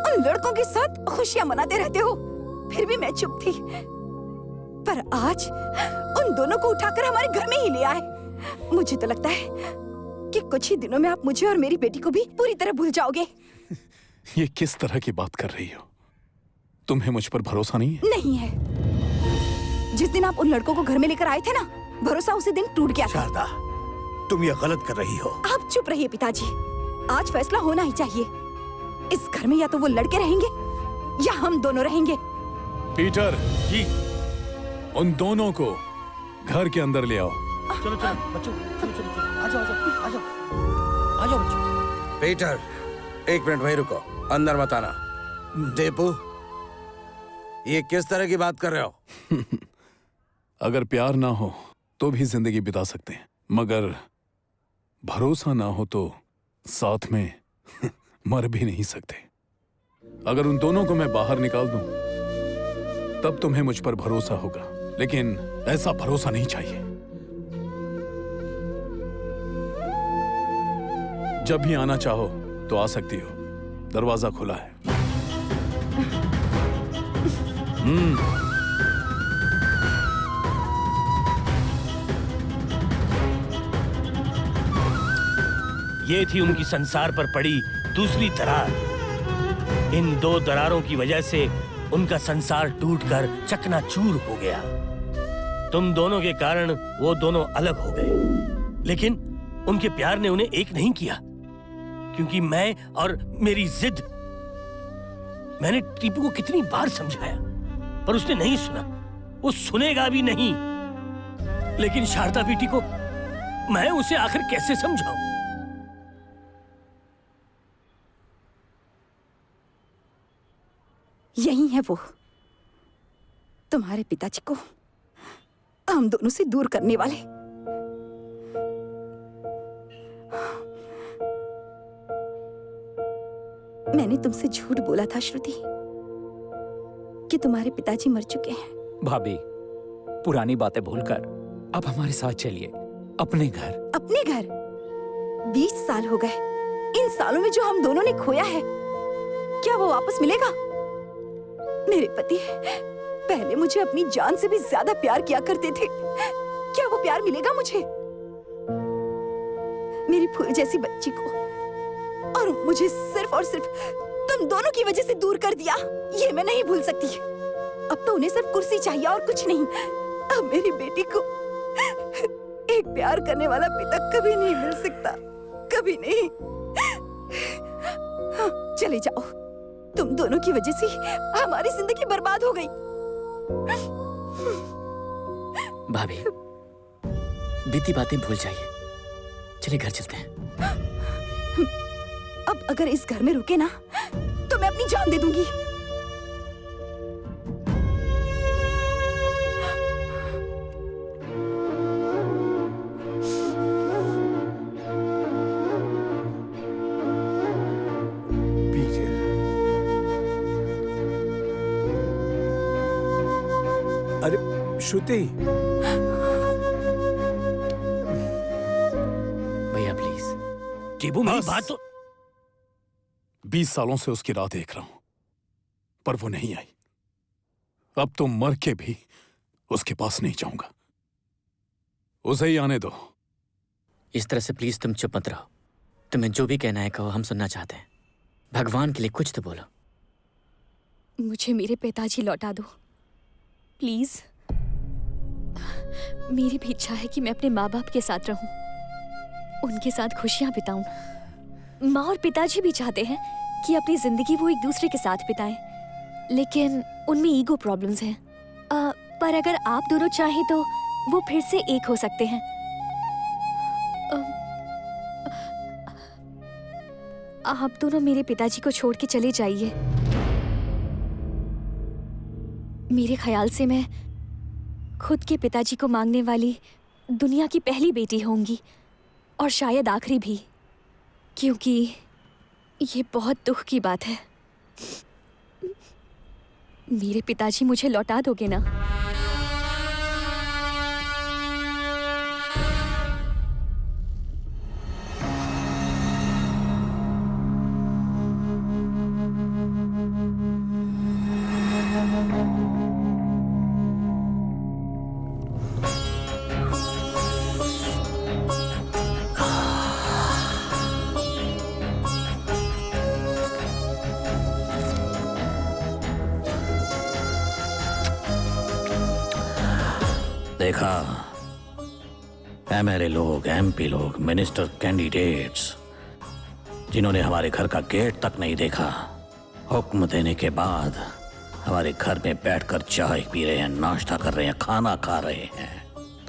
उन लड़कों के साथ खुशियां मनाते रहते हो। फिर भी मैं चुप थी, पर आज उन दोनों को उठाकर हमारे घर में ही ले आए। मुझे तो लगता है कि कुछ ही दिनों में आप मुझे और मेरी बेटी को भी पूरी तरह भूल जाओगे। ये किस तरह की बात कर रही हो? तुम्हें मुझ पर भरोसा नहीं है? नहीं है। जिस दिन आप उन लड़कों को घर में लेकर आए थे ना, भरोसा उसी दिन टूट गया था। शारदा, तुम ये गलत कर रही हो। आप चुप रहिए पिताजी, आज फैसला होना ही चाहिए। इस घर में या तो वो लड़के रहेंगे या हम दोनों रहेंगे। पीटर जी, उन दोनों को घर के अंदर ले आओ। चलो चलो बच्चों, चलो चलो चलो, आ जाओ आ जाओ आ जाओ बच्चों। पीटर, एक मिनट वहीं रुको, अंदर मत आना। दीपू, ये किस तरह की बात कर रहे हो? अगर प्यार ना हो तो भी जिंदगी बिता सकते हैं, मगर भरोसा ना हो तो साथ में मर भी नहीं सकते। अगर उन दोनों को मैं बाहर निकाल दूं, तब तुम्हें मुझ पर भरोसा होगा, लेकिन ऐसा भरोसा नहीं चाहिए। जब भी आना चाहो तो आ सकती हो, दरवाजा खुला है। ये थी उनकी संसार पर पड़ी दूसरी दरार। इन दो दरारों की वजह से उनका संसार टूटकर चकनाचूर हो गया। तुम दोनों के कारण वो दोनों अलग हो गए, लेकिन उनके प्यार ने उन्हें एक नहीं किया, क्योंकि मैं और मेरी जिद। मैंने टीपू को कितनी बार समझाया, पर उसने नहीं सुना, वो सुनेगा भी नहीं। लेकिन शारदा बेटी को मैं उसे आखिर कैसे समझाऊं? यही है वो, तुम्हारे पिताजी को हम दोनों से दूर करने वाले। मैंने तुमसे झूठ बोला था श्रुति कि तुम्हारे पिताजी मर चुके हैं। भाभी, पुरानी बातें भूलकर अब हमारे साथ चलिए अपने घर। अपने घर? 20 साल हो गए। इन सालों में जो हम दोनों ने खोया है, क्या वो वापस मिलेगा? मेरे पति पहले मुझे अपनी जान से भी ज्यादा प्यार किया करते थे। क्या वो प्यार मिलेगा मुझे? मेरी फूल जैसी बच्ची को और मुझे सिर्फ और सिर्फ तुम दोनों की वजह से दूर कर दिया, ये मैं नहीं भूल सकती। अब तो उन्हें सिर्फ कुर्सी चाहिए और कुछ नहीं। अब मेरी बेटी को एक प्यार करने वाला पिता कभी नहीं मिल सकता, कभी नहीं। चले जाओ, तुम दोनों की वजह से हमारी जिंदगी बर्बाद हो गई। भाभी, बीती बातें भूल जाइए, चलिए घर चलते हैं। अब अगर इस घर में रुके ना, तो मैं अपनी जान दे दूंगी। अरे श्रुति, भैया प्लीज। टीपू, मेरी बात तो। 20 सालों से उसकी राह देख रहा हूं, पर वो नहीं आई। अब तो मर के भी उसके पास नहीं जाऊंगा। उसे ही आने दो। इस तरह से प्लीज तुम चुप मत रहो। तुम्हें जो भी कहना है कहो, हम सुनना चाहते हैं। भगवान के लिए कुछ तो बोलो। मुझे मेरे पिताजी लौटा दो प्लीज। मेरी भी इच्छा है कि मैं अपने माँ बाप के साथ रहूं, उनके साथ खुशियां बिताऊं। माँ और पिताजी भी चाहते हैं कि अपनी जिंदगी वो एक दूसरे के साथ बिताएं, लेकिन उनमें ईगो प्रॉब्लम्स हैं। पर अगर आप दोनों चाहें तो वो फिर से एक हो सकते हैं। आप दोनों मेरे पिताजी को छोड़ के चले जाइए। मेरे ख्याल से मैं खुद के पिताजी को मांगने वाली दुनिया की पहली बेटी होंगी, और शायद आखिरी भी, क्योंकि ये बहुत दुख की बात है। मेरे पिताजी मुझे लौटा दोगे ना? देखा एमएलए लोग, एमपी लोग, मिनिस्टर कैंडिडेट्स जिन्होंने हमारे घर का गेट तक नहीं देखा, हुक्म देने के बाद हमारे घर में बैठकर चाय पी रहे हैं, नाश्ता कर रहे हैं, खाना खा रहे हैं।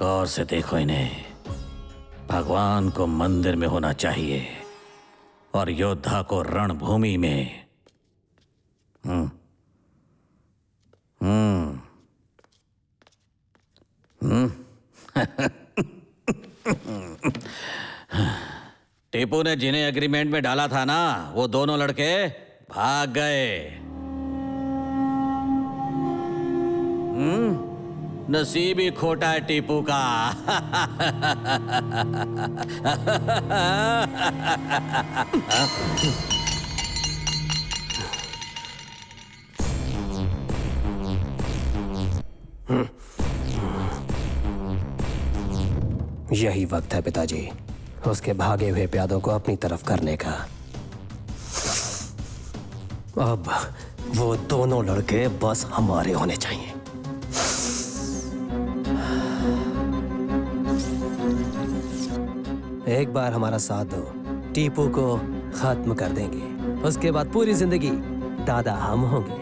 गौर से देखो इन्हें। भगवान को मंदिर में होना चाहिए और योद्धा को रणभूमि में। टीपू ने जिन्हें एग्रीमेंट में डाला था ना, वो दोनों लड़के भाग गए। नसीब ही खोटा है टीपू का। यही वक्त है पिताजी, उसके भागे हुए प्यादों को अपनी तरफ करने का। अब वो दोनों लड़के बस हमारे होने चाहिए। एक बार हमारा साथ दो, टीपू को खत्म कर देंगे। उसके बाद पूरी जिंदगी दादा हम होंगे।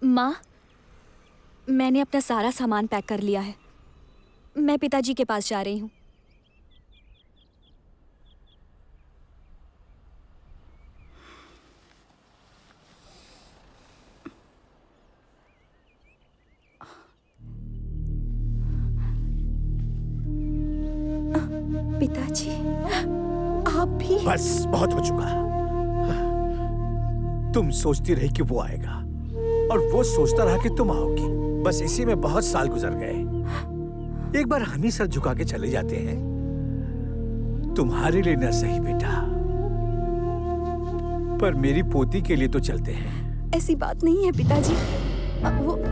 माँ, मैंने अपना सारा सामान पैक कर लिया है। मैं पिताजी के पास जा रही हूँ। पिताजी, आप भी? बस बहुत हो चुका। तुम सोचती रही कि वो आएगा और वो सोचता रहा कि तुम आओगी। बस इसी में बहुत साल गुजर गए। एक बार हम ही सर झुका के चले जाते हैं, तुम्हारे लिए न सही बेटा, पर मेरी पोती के लिए तो चलते हैं। ऐसी बात नहीं है पिताजी। वो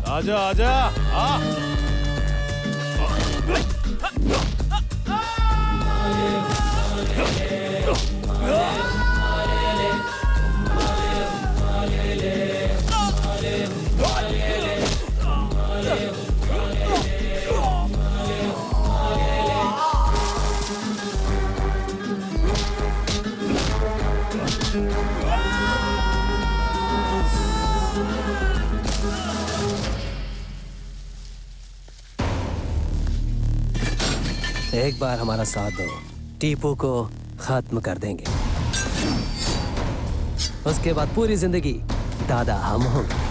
आजा आजा आ। एक बार हमारा साथ दो, टीपू को खत्म कर देंगे। उसके बाद पूरी जिंदगी दादा हम होंगे।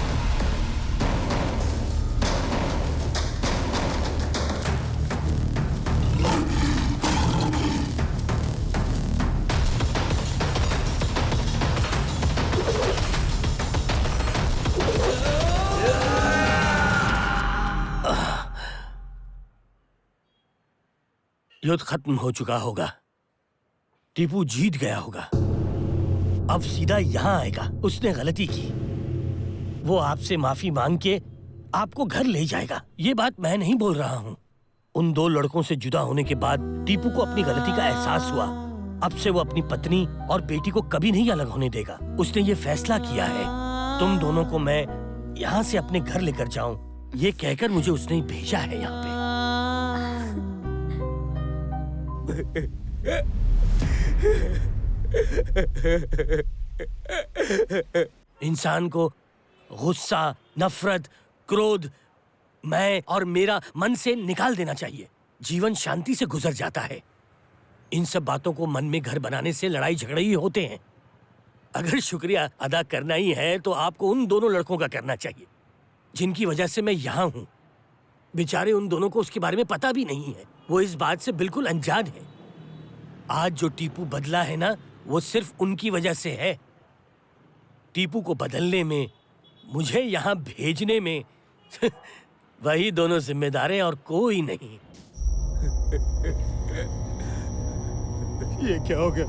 युद्ध खत्म हो चुका होगा, टीपू जीत गया होगा। अब सीधा यहाँ आएगा। उसने गलती की, वो आपसे माफी मांग के आपको घर ले जाएगा। ये बात मैं नहीं बोल रहा हूँ। उन दो लड़कों से जुदा होने के बाद टीपू को अपनी गलती का एहसास हुआ। अब से वो अपनी पत्नी और बेटी को कभी नहीं अलग होने देगा। उसने ये फैसला किया है। तुम दोनों को मैं यहाँ से अपने घर लेकर जाऊं, ये कहकर मुझे उसने भेजा है यहाँ पे। इंसान को गुस्सा, नफरत, क्रोध, मैं और मेरा मन से निकाल देना चाहिए। जीवन शांति से गुजर जाता है। इन सब बातों को मन में घर बनाने से लड़ाई झगड़े ही होते हैं। अगर शुक्रिया अदा करना ही है तो आपको उन दोनों लड़कों का करना चाहिए जिनकी वजह से मैं यहाँ हूँ। बेचारे उन दोनों को उसके बारे में पता भी नहीं है। वो इस बात से बिल्कुल अनजान है। आज जो टीपू बदला है ना, वो सिर्फ उनकी वजह से है। टीपू को बदलने में, मुझे यहाँ भेजने में वही दोनों जिम्मेदार हैं और कोई नहीं। ये क्या हो गया?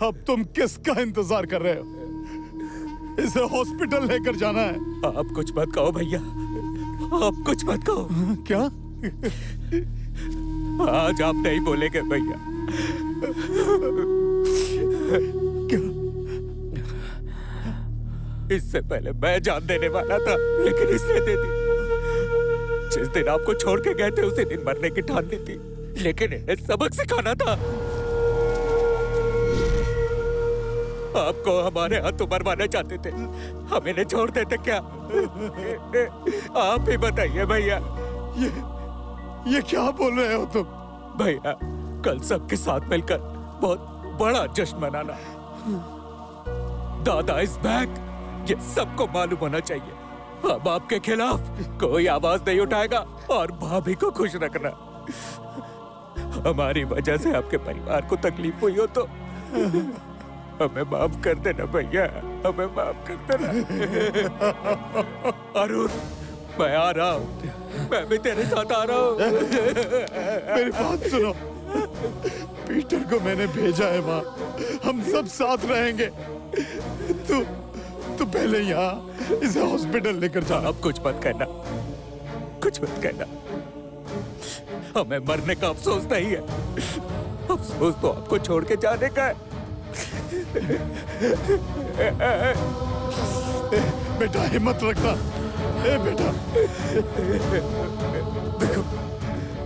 अब तुम किसका इंतजार कर रहे हो? इसे हॉस्पिटल लेकर जाना है। आप कुछ मत कहो भैया, आप कुछ मत कहो। क्या? आज आप नहीं बोलेंगे भैया। क्या? इससे पहले मैं जान देने वाला था, लेकिन इसने दे दी। जिस दिन आपको छोड़ के गए थे उसी दिन मरने की ठान ली थी, लेकिन इन्हें सबक सिखाना था। आपको हमारे हाथों मरवाना चाहते थे, हम इन्हें छोड़ देते क्या? आप ही बताइए भैया। ये क्या बोल रहे हो तुम? भैया, कल सबके साथ मिलकर बहुत बड़ा जश्न मनाना। दादा इज बैक, ये सबको मालूम होना चाहिए। अब आपके खिलाफ कोई आवाज नहीं उठाएगा और भाभी को खुश रखना। हमारी वजह से आपके परिवार को तकलीफ हुई हो तो हमें माफ कर देना भैया, हमें माफ कर देना। अरुण, मैं आ रहा हूँ, मैं भी तेरे साथ आ रहा हूँ। मेरी बात सुनो, पीटर को मैंने भेजा है वहाँ, हम सब साथ रहेंगे। तू पहले यहाँ इसे हॉस्पिटल लेकर जा। अब कुछ मत कहना, कुछ मत कहना। हमें मरने का अफसोस नहीं है, अफसोस तो आपको छोड़ के जाने का है। बेटा हिम्मत रखना। बेटा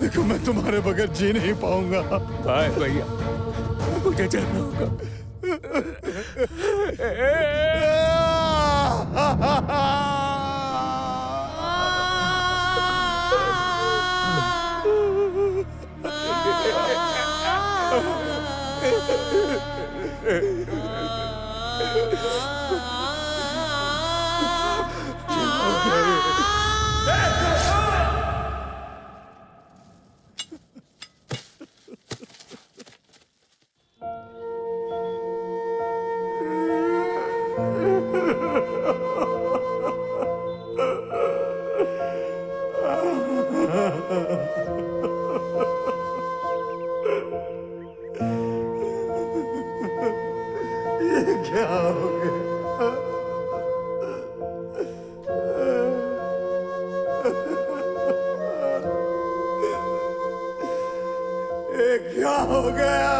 देखो मैं तुम्हारे बगैर जी नहीं पाऊंगा। बाय भैया, मुझे जाना होगा। क्या हो गया? ये क्या हो गया?